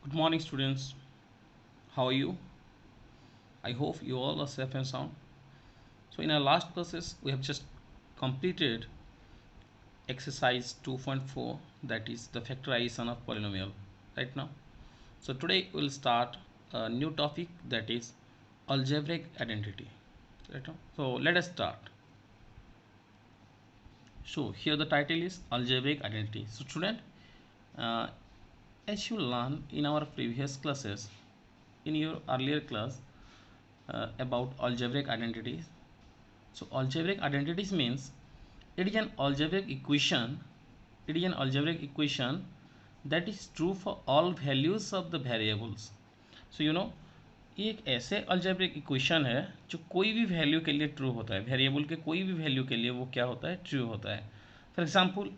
Good morning, students. How are you? I hope you all are safe and sound. So, in our last classes, we have just completed exercise 2.4, that is the factorization of polynomial. Right now, so today we'll start a new topic, that is algebraic identity. Right now, so let us start. So here the title is algebraic identity. So student, uh, as you learned in our previous classes, in your earlier class about algebraic identities. So algebraic identities means it is an algebraic equation. It is an algebraic equation that is true for all values of the variables. So ये एक ऐसे algebraic equation है जो कोई भी value के लिए true होता है, वेरिएबल के कोई भी वैल्यू के लिए वो क्या होता है, ट्रू होता है. For example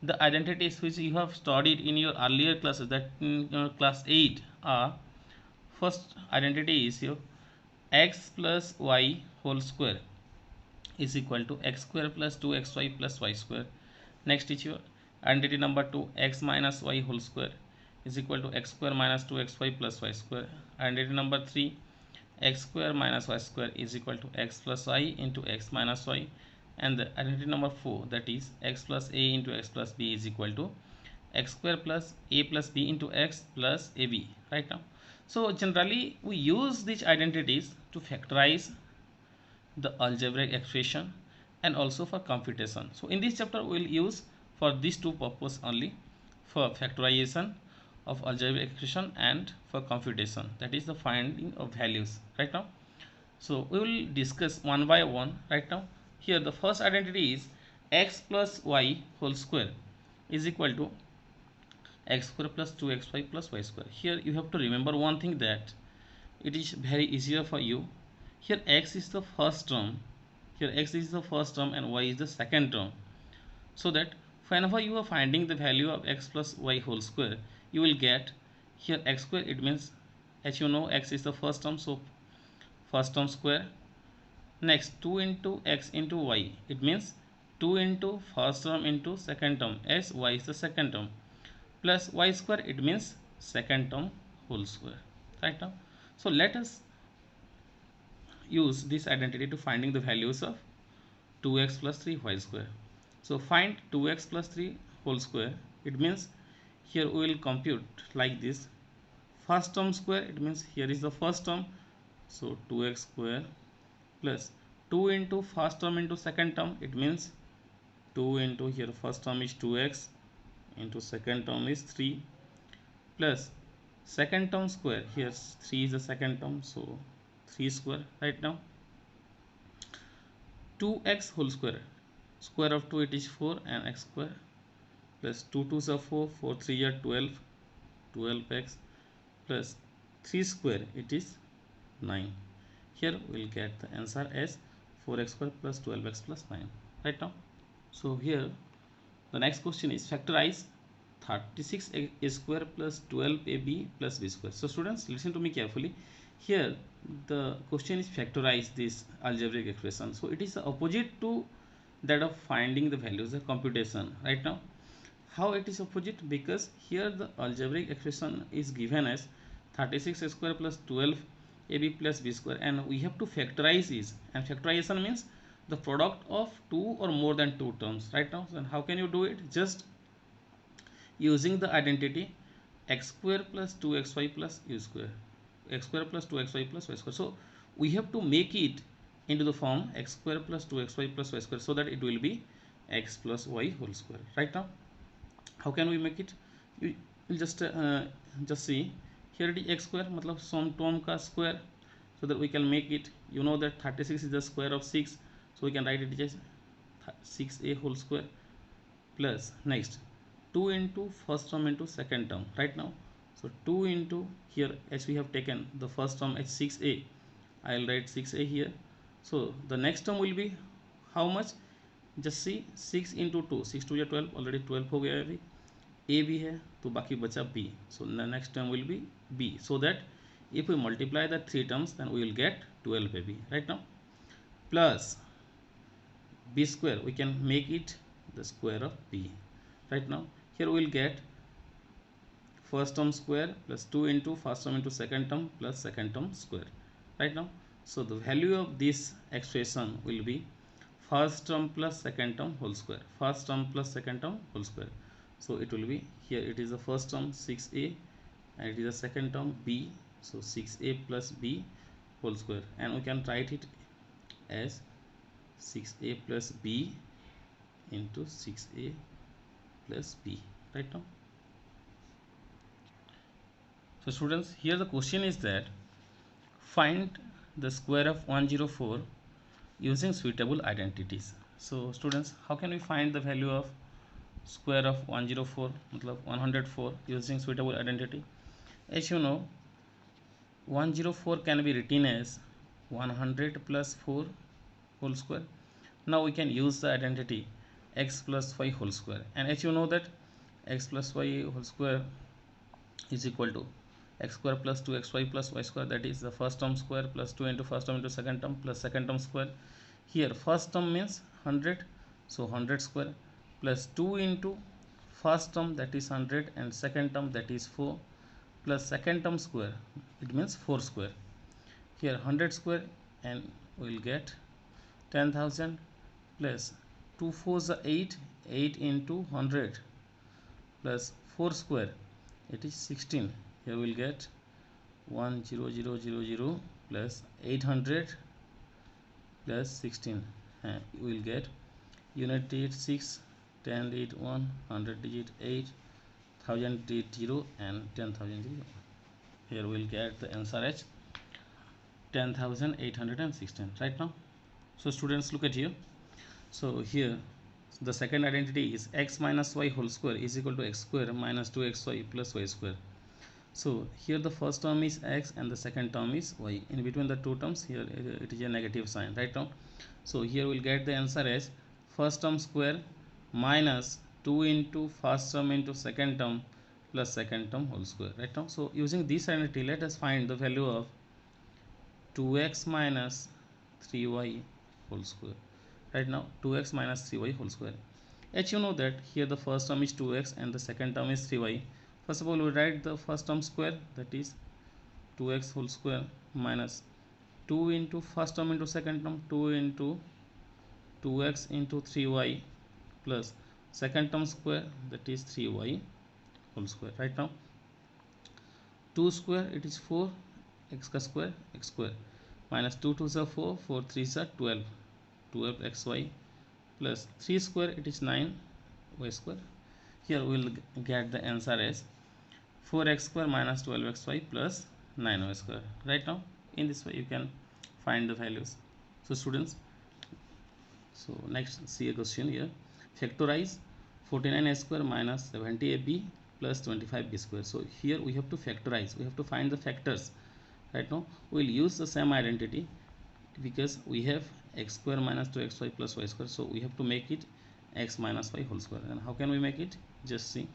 the identities which you have studied in your earlier classes, that in class 8 are: first identity is your x plus y whole square is equal to x square plus 2xy plus y square. Next is your identity number 2, x minus y whole square is equal to x square minus 2xy plus y square. Identity number 3, x square minus y square is equal to x plus y into x minus y. And the identity number 4, that is x plus a into x plus b is equal to x square plus a plus b into x plus ab. Right now, so generally we use these identities to factorize the algebraic expression and also for computation. So in this chapter we will use for these two purposes only, for factorization of algebraic expression and for computation, that is the finding of values. Right now, so we will discuss one by one. Right now, here the first identity is x plus y whole square is equal to x square plus 2xy plus y square. Here you have to remember one thing, that it is very easier for you. Here x is the first term, here x is the first term and y is the second term, so that whenever you are finding the value of x plus y whole square, you will get here x square. It means, as you know, x is the first term, so first term square. Next 2 into x into y, it means 2 into first term into second term, as y is the second term, plus y square, it means second term whole square. Right now, so let us use this identity to finding the values of 2x plus 3y square. So find 2x plus 3 whole square. It means here we will compute like this: first term square, it means here is the first term, so 2x square plus 2 into first term into second term, it means 2 into here first term is 2x into second term is 3, plus second term square, here 3 is the second term, so 3 square. Right now, 2x whole square, square of 2 it is 4 and x square, plus 2 2s are 4, 4 3 are 12, 12x plus 3 square, it is 9. Here we will get the answer as 4x square plus 12x plus 9. Right now, so here the next question is factorize 36a square plus 12ab plus b square. So students, listen to me carefully. Here the question is factorize this algebraic expression, so it is the opposite to that of finding the values, the computation. Right now, how it is opposite? Because here the algebraic expression is given as 36 square plus 12 ab plus b square, and we have to factorize this, and factorization means the product of two or more than two terms. Right now, so how can you do it? Just using the identity x square plus 2xy plus u square, x square plus 2xy plus y square. So we have to make it into the form x square plus 2xy plus y square, so that it will be x plus y whole square. Right now, how can we make it? You will just see, here it is x square, matlab some term ka square, so that we can make it. You know that 36 is the square of 6, so we can write it as 6a whole square, plus next 2 into first term into second term. Right now, so 2 into here, as we have taken the first term as 6a, I will write 6a here. So the next term will be how much? Just see, 6 into 2, 6 2 या 12, already 12 हो गया है अभी. A भी है तो बाकी बचा B, so the next term will be B, so that if we multiply the three terms, then we will get 12ab. Right now, plus B square, we can make it the square of B. Right now, here we will get first term square plus 2 into first term into second term plus second term square right now. So the value of this expression will be first term plus second term whole square, first term plus second term whole square. So it will be, here it is the first term 6a and it is the second term b, so 6a plus b whole square, and we can write it as 6a plus b into 6a plus b right now. So students, here the question is that find the square of 104 using suitable identities. So students, how can we find the value of square of 104 मतलब 104 using suitable identity? As you know, 104 can be written as 100 plus 4 whole square. Now we can use the identity x plus y whole square, and as you know that x plus y whole square is equal to x square plus 2xy plus y square, that is the first term square plus 2 into first term into second term plus second term square. Here first term means 100, so 100 square plus 2 into first term that is 100 and second term that is 4 plus second term square, it means 4 square. Here 100 square and we will get 10,000 plus 2 4s are 8, 8 into 100 plus 4 square, it is 16. Here we will get 10000 plus 800 plus 16, and we will get unit digit 6, 10 digit 1, 100 digit 8, 1000 digit 0 and 10,000 digit 1. Here we will get the answer as 10,816 right now. So students, look at here. So here the second identity is x minus y whole square is equal to x square minus 2xy plus y square. So here the first term is x and the second term is y. In between the two terms, here it is a negative sign right now. So here we'll get the answer as first term square minus 2 into first term into second term plus second term whole square right now. So using this identity, let us find the value of 2x minus 3y whole square right now. 2x minus 3y whole square, as you know that here the first term is 2x and the second term is 3y. First of all, we write the first term square, that is 2x whole square minus 2 into first term into second term, 2 into 2x into 3y plus second term square, that is 3y whole square right now. 2 square, it is 4, x square minus 2 2s are 4, 4 3s are 12, 12xy plus 3 square, it is 9y square. Here we will get the answer as 4x square minus 12xy plus 9y square right now. In this way you can find the values. So students, so next see a question here. Factorize 49a square minus 70ab plus 25b square. So here we have to factorize, we have to find the factors right now. We will use the same identity because we have x square minus 2xy plus y square, so we have to make it x minus y whole square. And how can we make it? Just see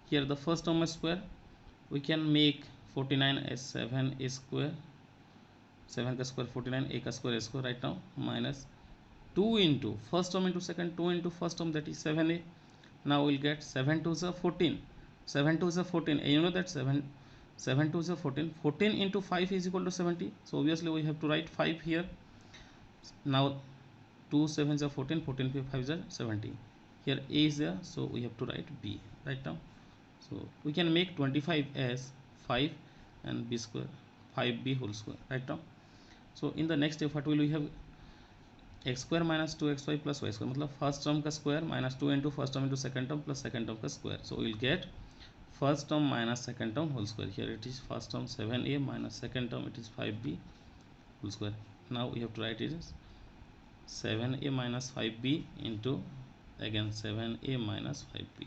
here, the first term is square, we can make 49 as 7a square, 7 square 49 a square right now, minus 2 into first term into second, 2 into first term, that is 7a. Now we'll get 7 2s are 14, 7 2s are 14, and you know that 7 2s are 14, 14 into 5 is equal to 70, so obviously we have to write 5 here. Now 2 7s are 14, 14 5s are 70. Here a is there, so we have to write b right now. So we can make 25 as 5 and b square 5b whole square right now. So in the next step, what will we have? x square minus 2xy plus y square, मतलब first term का square minus 2 into first term into second term plus second term का square. So we will get first term minus second term whole square. Here it is first term 7a minus second term, it is 5b whole square. Now we have to write it as 7a minus 5b into again 7a minus 5b.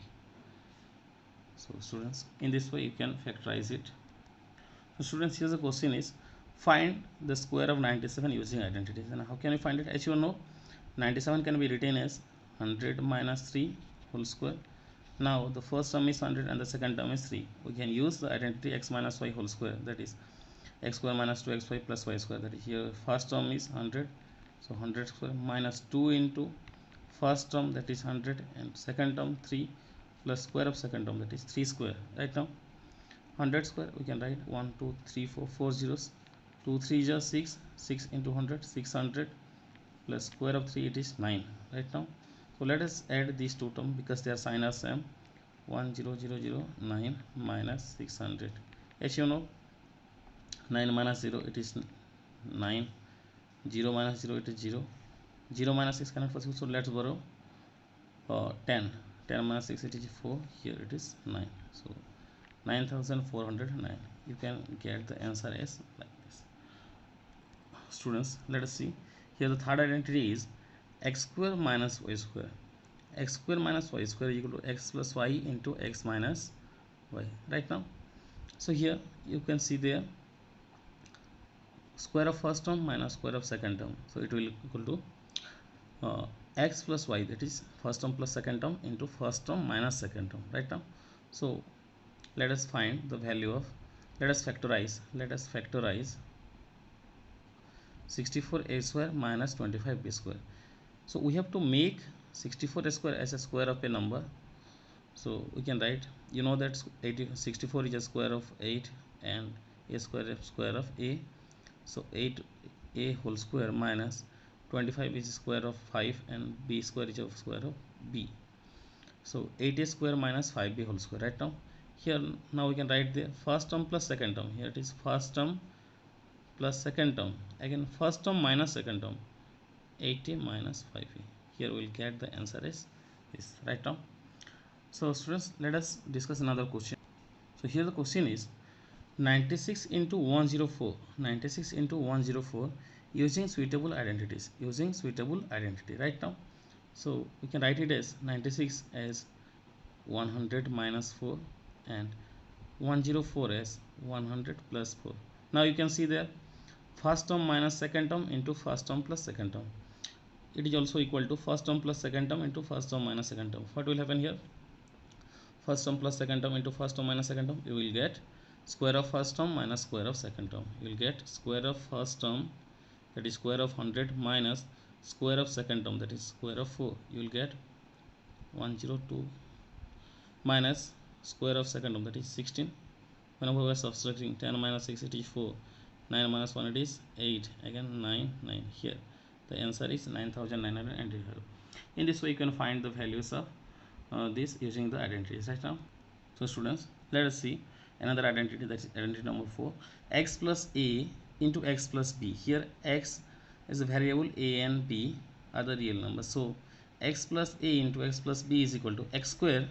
So students, in this way you can factorize it. So students, here the question is find the square of 97 using identities. And how can we find it? As you know, 97 can be written as 100 minus 3 whole square. Now the first term is 100 and the second term is 3. We can use the identity x minus y whole square, that is x square minus 2xy plus y square. That is, here first term is 100, so 100 square minus 2 into first term, that is 100, and second term 3 plus square of second term, that is 3 square right now. 100 square, we can write 1 2 3 4 4 zeros. 2 3 is 6, 6 into 100, 600, plus square of 3, it is 9 right now. So let us add these two terms because their sign are same. 1009 minus 600. As you know, 9 minus 0 it is 9, 0 minus 0 it is 0, 0 minus 6 cannot possible, so let's borrow 10, 10 minus 6 it is 4, here it is 9, so 9409. You can get the answer as like this. Students, let us see. Here the third identity is x square minus y square. X square minus y square is equal to x plus y into x minus y right now. So here you can see there square of first term minus square of second term, so it will equal to x plus y, that is first term plus second term into first term minus second term right now. So let us find the value of, let us factorize 64a square minus 25b square. So we have to make 64 square as a square of a number, so we can write, you know that 64 is a square of 8 and a square of a, so 8a whole square minus 25 is square of 5 and b square is a square of b, so 8a square minus 5b whole square right now. Here now we can write the first term plus second term, here it is first term plus second term, again first term minus second term, 8a minus 5a, here we will get the answer is this right now. So students, let us discuss another question. So here the question is 96 into 104, 96 into 104 using suitable identities, right now. So we can write it as 96 as 100 minus 4 and 104 as 100 plus 4. Now you can see there first term minus second term into first term plus second term, it is also equal to first term plus second term into first term minus second term. What will happen here? First term plus second term into first term minus second term, you will get square of first term minus square of second term. You will get square of first term, that is square of 100, minus square of second term, that is square of 4. You will get 102 minus square of second term, that is 16. Whenever we are subtracting 10 minus 6 it is 4, 9 minus 1 it is 8, again 9, 9. Here the answer is 9985. In this way you can find the values of this using the identities right now. So students, let us see another identity, that is identity number 4, x plus a into x plus b. Here x is a variable, a and b are the real numbers, so x plus a into x plus b is equal to x square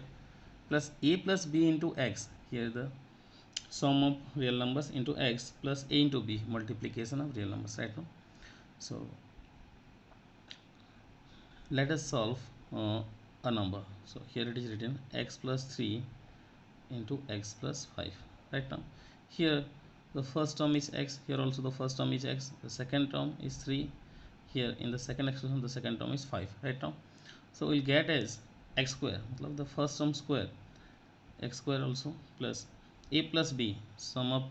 plus a plus b into x, here the sum of real numbers, into x plus a into b, multiplication of real numbers right now. So let us solve a number. So here it is written x plus 3 into x plus 5 right now. Here the first term is x, here also the first term is x, the second term is 3, here in the second expression the second term is 5 right now. So we'll get as x square, the first term square, x square also, plus a plus b, sum of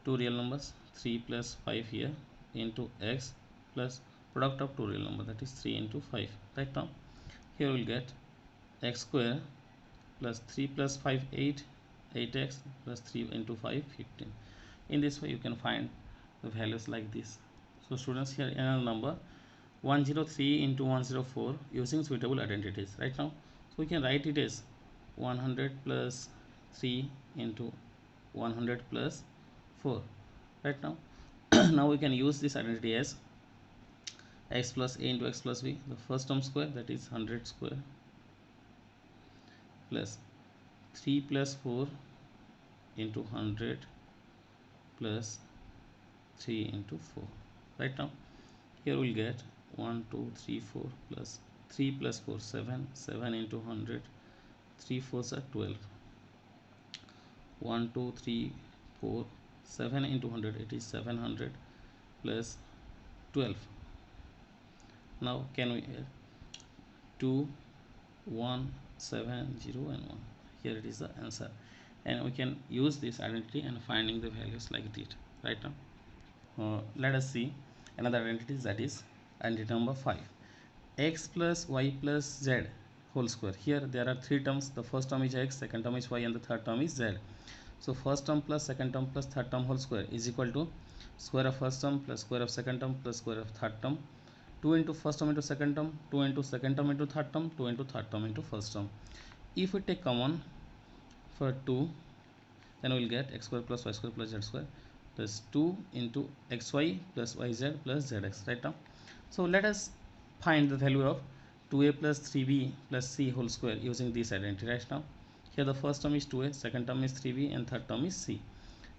two real numbers 3 plus 5 here, into x plus product of two real numbers, that is 3 into 5 right now. Here we'll get x square plus 3 plus 5 8, 8x plus 3 into 5 15. In this way you can find the values like this. So students, here another number 103 into 104 using suitable identities right now. So we can write it as 100 plus 3 into 100 plus 4 right now. Now we can use this identity as x plus a into x plus b, the first term square, that is 100 square, plus 3 plus 4 into 100 plus 3 into 4 right now. Here we'll get 1 2 3 4 plus 3 plus 4 7, 7 into 100, 3 4s are 12, 1 2 3 4 7 into 100, it is 700 plus 12. Now can we add 2 1 7 0 and 1, here it is the answer, and we can use this identity and finding the values like that right now. Let us see another identity, that is identity number 5, x plus y plus z whole square. Here there are three terms, the first term is x, second term is y, and the third term is z. So first term plus second term plus third term whole square is equal to square of first term plus square of second term plus square of third term. 2 into first term into second term, 2 into second term into third term, 2 into third term into first term. If we take common for 2, then we will get x square plus y square plus z square plus 2 into xy plus yz plus zx, right now. So let us find the value of 2a plus 3b plus c whole square using this identity right now. Here the first term is 2a, second term is 3b, and third term is c.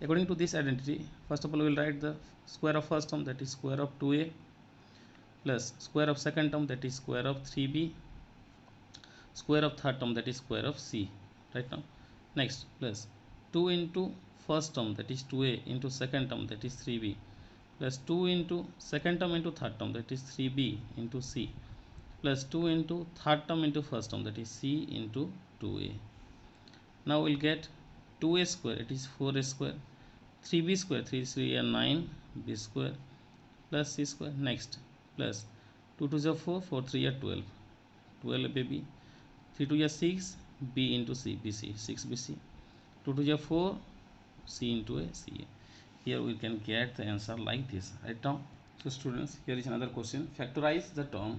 According to this identity, first of all we will write the square of first term, that is square of 2a, plus square of second term, that is square of 3b, square of third term, that is square of c, right now. Next, plus 2 into first term, that is 2a, into second term, that is 3b, plus 2 into second term into third term, that is 3b into c, plus 2 into third term into first term, that is c into 2a. Now we'll get 2a square, it is 4a square, 3b square, 3 3 and 9, b square plus c square. Next, plus 2 2 is 4, 4 3 are 12, 12 baby, 3 2 is 6, b into c, bc, 6 bc, 2 2 is 4, c into a, ca. Here we can get the answer like this right now. So students, here is another question. Factorize the term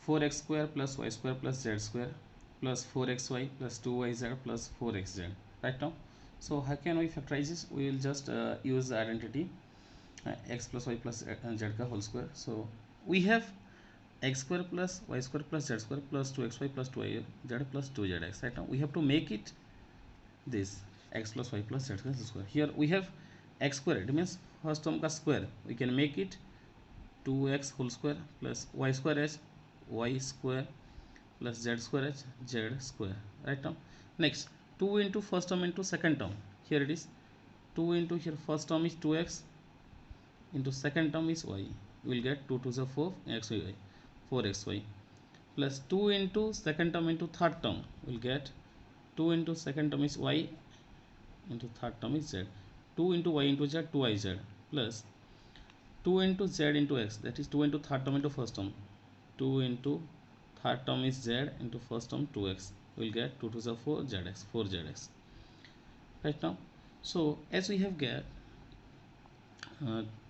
4x square plus y square plus z square plus 4xy plus 2yz plus 4xz, right now. So how can we factorize this? We will just use the identity x plus y plus z whole square. So we have x square plus y square plus z square plus 2xy plus 2yz plus 2zx, right now. We have to make it this x plus y plus z square. Here we have x square, it means first term ka square, we can make it 2x whole square plus y square as y square plus z square as z square, right now. Next, 2 into first term into second term, here it is 2 into, here first term is 2x into second term is y, you will get 2 to the 4 xy, 4xy, plus 2 into second term into third term, we will get 2 into second term is y into third term is z, 2 into y into z, 2yz, plus 2 into z into x, that is 2 into third term into first term, 2 into third term is z into first term 2x, we will get 2 to the 4 zx, 4zx, right now. So as we have get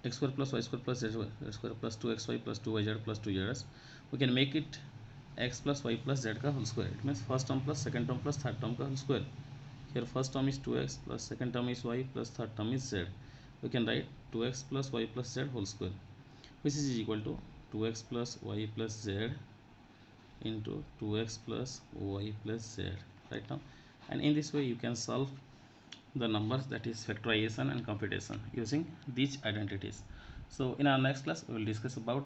x square plus y square plus z square plus 2xy plus 2yz plus 2zs, we can make it x plus y plus z ka whole square. It means first term plus second term plus third term ka whole square. Here first term is 2x plus second term is y plus third term is z. We can write 2x plus y plus z whole square, which is equal to 2x plus y plus z into 2x plus y plus z, right now. And in this way you can solve the numbers, that is factorization and computation, using these identities. So in our next class we will discuss about